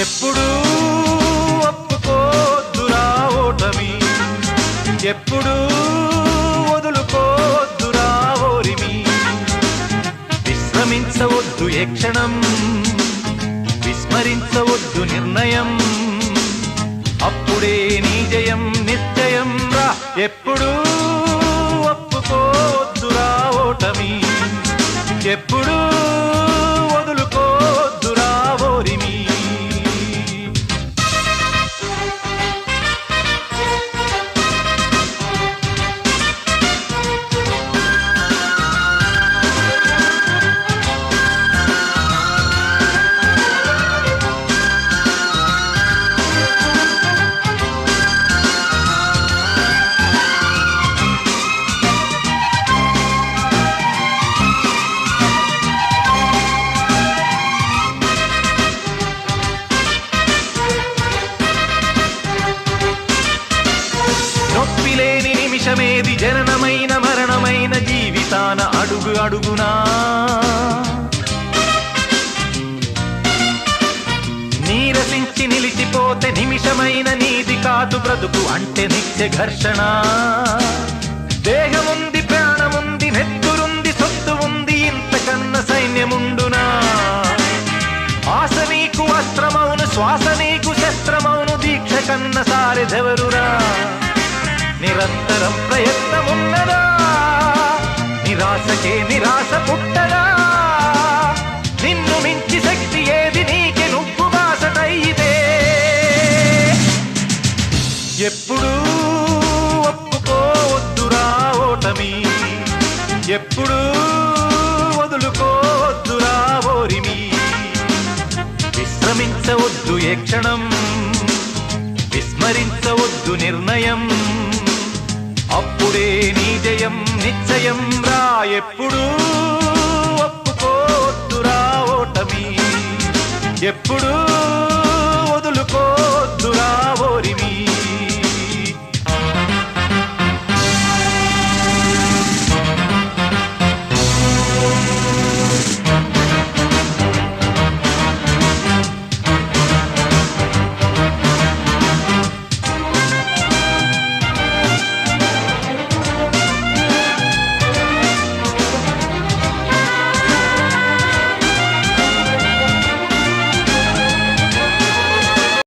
ఎప్పుడు ఒప్పుకోద్దురా ఓటమి, ఎప్పుడు వదులుకోద్దురా ఓరిమి. విశ్రమించవద్దు ఏ క్షణం, విస్మరించవద్దు నిర్ణయం, అప్పుడే నీ జయం నిశ్చయం రా. ఎప్పుడు ఒప్పుకోద్దురా ఓటమి, ఎప్పుడు వదులుకోద్దురా ఓరిమి. నొప్పిలేని నిమిషమేది, జననమైన మరణమైన జీవితాన అడుగు అడుగునా. నీరసించి నిలిచిపోతే నిమిషమైన నీది కాదు బ్రతుకు అంటే నిత్య ఘర్షణ. దేహముంది, ప్రాణముంది, నెత్తురుంది, సొత్తు ఉంది, ఇంతకన్న సైన్యముండునా. ఆశ నీకు అస్త్రమౌను, శ్వాస నీకు శస్త్రమౌను, దీక్ష కన్న సారెదెవరురా. నిరంతరం ప్రయత్నమున్నదా, నిరాశకే నిరాశ పుట్టదా. నిన్ను మించి శక్తి ఏది, నీకే నువ్వు బాసటైతే. ఎప్పుడు ఒప్పుకోవద్దురా ఓటమి, ఎప్పుడు వదులుకోవద్దురా ఓరిమి. విశ్రమించవద్దు ఏ క్షణం, విస్మరించవద్దు నిర్ణయం, అప్పుడే నీ జయం నిశ్చయం రా. ఎప్పుడు ఒప్పుకోద్దురా ఓటమి, ఎప్పుడు